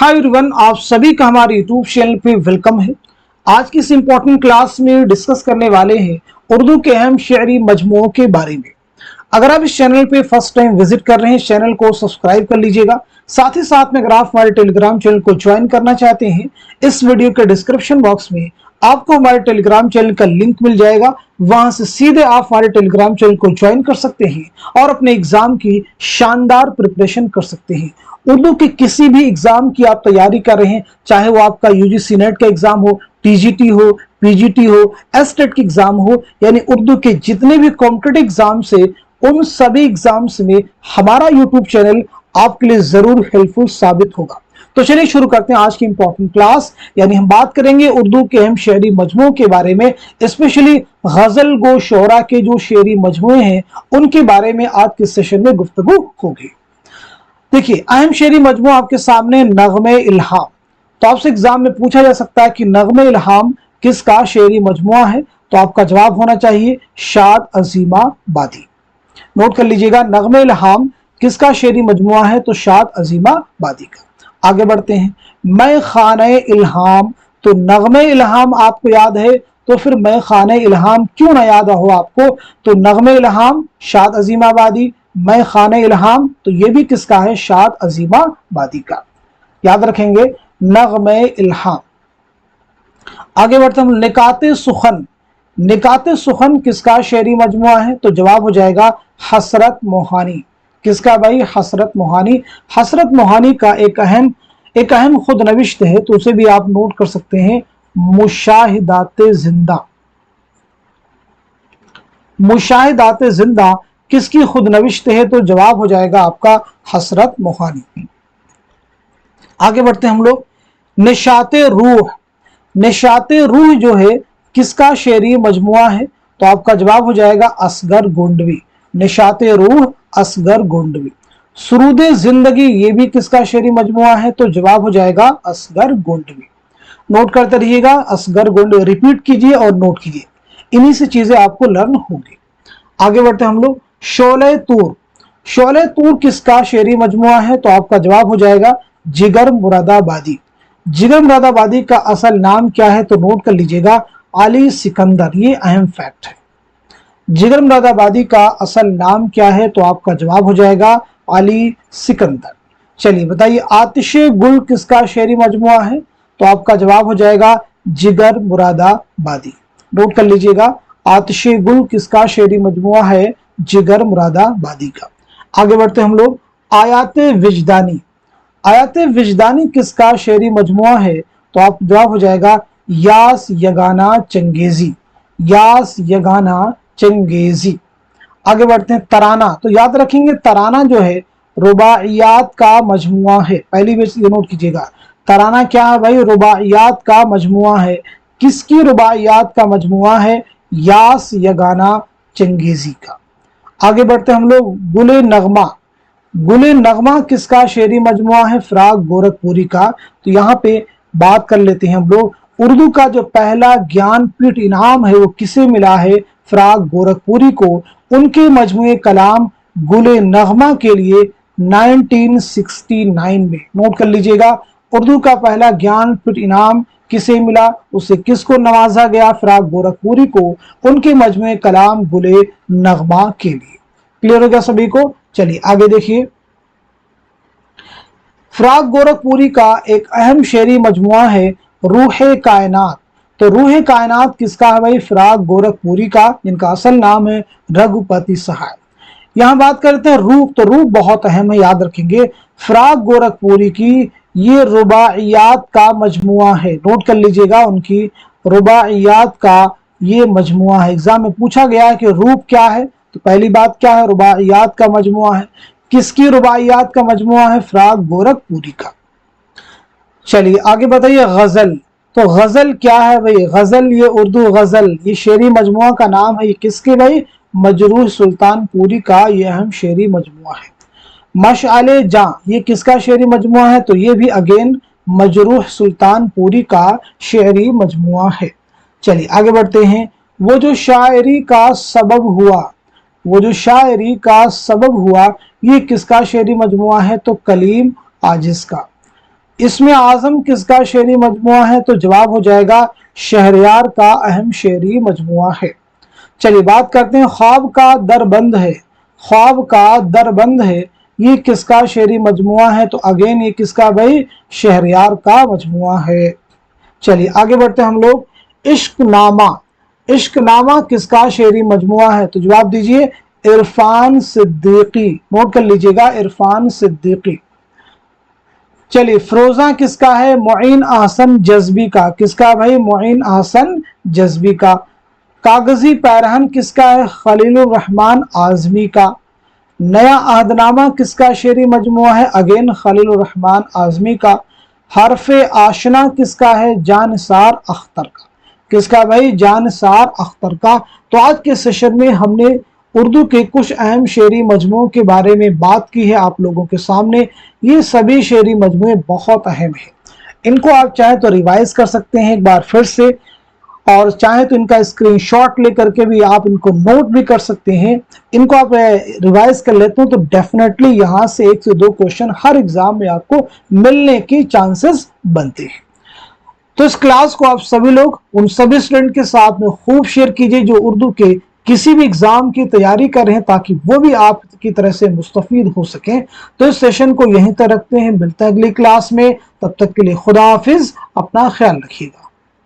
Hi everyone, आप सभी का हमारे यूट्यूब चैनल पे वेलकम है। आज की इस इम्पोर्टेंट क्लास में डिस्कस करने वाले हैं उर्दू के अहम शेरी मजमूओं के बारे में। अगर आप इस चैनल पे फर्स्ट टाइम विजिट कर रहे हैं, चैनल को सब्सक्राइब कर लीजिएगा। साथ ही साथ में अगर आप हमारे टेलीग्राम चैनल को ज्वाइन करना चाहते हैं, इस वीडियो के डिस्क्रिप्शन बॉक्स में आपको हमारे टेलीग्राम चैनल का लिंक मिल जाएगा। वहां से सीधे आप हमारे टेलीग्राम चैनल को ज्वाइन कर सकते हैं और अपने एग्जाम की शानदार प्रिपरेशन कर सकते हैं। उर्दू के किसी भी एग्जाम की आप तैयारी कर रहे हैं, चाहे वो आपका यूजीसी नेट का एग्जाम हो, टीजीटी हो, पीजीटी हो, एसटेट की एग्जाम हो, यानी उर्दू के जितने भी कॉम्पिटिटिव एग्जाम से उन सभी एग्जाम्स में हमारा यूट्यूब चैनल आपके लिए जरूर हेल्पफुल साबित होगा। तो चलिए शुरू करते हैं आज की इंपॉर्टेंट क्लास। यानी हम बात करेंगे उर्दू के अहम शेरी मजमूओं के बारे में, स्पेशली गजल गो शोरा के जो शेरी मजमूए हैं उनके बारे में आज के सेशन में गुफ्तगू होगी। देखिए, अहम शेरी मजमू आपके सामने नगमे इल्हाम। तो आपसे एग्जाम में पूछा जा सकता है कि नगमे इल्हाम किसका शेरी मजमुआ है, तो आपका जवाब होना चाहिए शाद अजीमाबादी। नोट कर लीजिएगा, नगमे इल्हाम किसका शेरी मजमुआ है, तो शाद अजीमाबादी का। आगे बढ़ते हैं, मैं खाने इल्हाम। तो नगमे इल्हाम आपको याद है, तो फिर मैं खाने इल्हाम क्यों ना याद हो आपको। तो नगमे इल्हाम शाद अजीमाबादी, मैं खाने इल्हाम तो ये भी किसका है, शाद अजीमाबादी का। याद रखेंगे नगमे इल्हाम। आगे बढ़ते हम, निकाते सुखन। निकाते सुखन किसका शेरी मजमुआ है, तो जवाब हो जाएगा हसरत मोहानी। किसका भाई, हसरत मोहानी। हसरत मोहानी का एक अहम खुद नविश्त है, तो उसे भी आप नोट कर सकते हैं, मुशाहिदाते जिंदा। मुशाहिदाते जिंदा किसकी खुद नविश्त है, तो जवाब हो जाएगा आपका हसरत मोहानी। आगे बढ़ते हम लोग, निशाते रूह। निशाते रूह जो है किसका शेरी मजमुआ है, तो आपका जवाब हो जाएगा असगर गोंडवी। निशाते रूह असगर गोंडवी। सुरूदे जिंदगी ये भी किसका शेरी मजमुआ है, तो जवाब हो जाएगा असगर गोंडवी। नोट करते रहिएगा, असगर गोंडवी रिपीट कीजिए और नोट कीजिए, इन्हीं से चीजें आपको लर्न होगी। आगे बढ़ते हम लोग, शोले तूर। शोले तूर किसका शेरी मजमुआ है, तो आपका जवाब हो जाएगा जिगर मुरादाबादी। जिगर मुरादाबादी का असल नाम क्या है, तो नोट कर लीजिएगा अली सिकंदर। ये अहम फैक्ट है, जिगर मुरादाबादी का असल नाम क्या है, तो आपका जवाब हो जाएगा अली सिकंदर। चलिए बताइए, आतिशे गुल किसका शेरी मजमुआ है, तो आपका जवाब हो जाएगा जिगर मुरादाबादी। नोट कर लीजिएगा, आतिशे गुल किसका शेरी मजमुआ है, जिगर मुरादाबादी का। आगे बढ़ते हम लोग, आयाते विजदानी। आयाते विजदानी किसका शेरी मजमुआ है, तो आप जवाब हो जाएगा यास यगाना चंगेजी। यास यगाना चंगेजी। आगे बढ़ते हैं, तराना। तो याद रखेंगे, तराना जो है रुबाइयात का मजमुआ है। पहली बार नोट कीजिएगा, तराना क्या है भाई, रुबाइयात का मजमुआ है। किसकी रुबाइयात का मजमुआ है, यास यगाना चंगेजी का। आगे बढ़ते हम लोग, गुले नगमा। गुले नगमा किसका शेरी मजमुआ है, फराग गोरखपुरी का। तो यहाँ पे बात कर लेते हैं हम लोग, उर्दू का जो पहला ज्ञानपीठ इनाम है वो किसे मिला है, फराग गोरखपुरी को। उनके मजमुए कलाम गुले नगमा के लिए 1969 में। नोट कर लीजिएगा, उर्दू का पहला ज्ञानपीठ इनाम किसे मिला, उसे किसको नवाजा गया, फराग गोरखपुरी को, उनके मजमुए कलाम गुले नगमा के लिए। क्लियर हो गया सभी को। चलिए आगे देखिए, फराग गोरखपुरी का एक अहम शेरी मजमुआ है रूहे कायनात। तो रूहे कायनात किसका है भाई, फराग गोरखपुरी का, जिनका असल नाम है रघुपति सहाय। यहां बात करते हैं रूह। तो रूह बहुत अहम है, याद रखेंगे, फराग गोरखपुरी की ये रुबाइयात का मजमुआ है। नोट कर लीजिएगा, उनकी रुबाइयात का ये मजमुआ है। एग्जाम में पूछा गया है कि रूह क्या है, तो पहली बात क्या है, रुबाइयात का मजमुआ है। किसकी रुबाइयात का मजमुआ है, फराग गोरखपुरी का। चलिए आगे बताइए, गजल। तो गजल क्या है भाई, गजल ये उर्दू गजल, ये शेरी मजमुआ का नाम है। ये किसके भाई, मजरूह सुल्तानपुरी का ये अहम शेरी मजमुआ है। मशअले जां ये किसका शेरी मजमुआ है, तो ये भी अगेन मजरूह सुल्तानपुरी का शेरी मजमुआ है। चलिए आगे बढ़ते हैं, वो जो शायरी का सबब हुआ। वो जो शायरी का सबब हुआ ये किसका शेरी मजमुआ है, तो कलीम आजिज का। इसमें आजम किसका शेरी मजमुआ है? तो जवाब हो जाएगा शहरयार का अहम शेरी मजमुआ है। चलिए बात करते हैं ख्वाब का दर बंद है। ख्वाब का दर बंद है, ये किसका शेरी मजमुआ है? तो अगेन ये किसका भाई? शहरयार का मजमुआ है। चलिए आगे बढ़ते हैं हम लोग। इश्क नामा, इश्क नामा किसका शेरी मजमुआ है? तो जवाब दीजिए इरफान सिद्दीकी। नोट कर लीजिएगा, इरफान सिद्दीकी। चलिए फिरोजा किसका है? मुईन अहसन जज़्बी का। किसका भाई? मुईन अहसन जज़्बी का। कागजी पैरहन किसका है? खलीलुर रहमान आज़मी का। नया अहदनामा किसका शेरी मजमुआ है? अगेन खलीलुर रहमान आज़मी का। हरफे आशना किसका है? जानसार अख्तर का। किसका भाई? जानसार अख्तर का। तो आज के सेशन में हमने उर्दू के कुछ अहम शेरी मजमुओं के बारे में बात की है आप लोगों के सामने। ये सभी शेरी मजमुए बहुत अहम हैं, इनको आप चाहे तो रिवाइज कर सकते हैं एक बार फिर से, और चाहे तो इनका स्क्रीनशॉट लेकर के भी आप इनको नोट भी कर सकते हैं। इनको आप रिवाइज कर लेते हो तो डेफिनेटली यहाँ से 1 से 2 क्वेश्चन हर एग्जाम में आपको मिलने के चांसेस बनते हैं। तो इस क्लास को आप सभी लोग उन सभी स्टूडेंट के साथ में खूब शेयर कीजिए जो उर्दू के किसी भी एग्जाम की तैयारी कर रहे हैं, ताकि वो भी आपकी तरह से मुस्तफीद हो सकें। तो इस सेशन को यहीं तक रखते हैं, मिलते हैं अगली क्लास में। तब तक के लिए खुदा हाफिज, अपना ख्याल रखिएगा।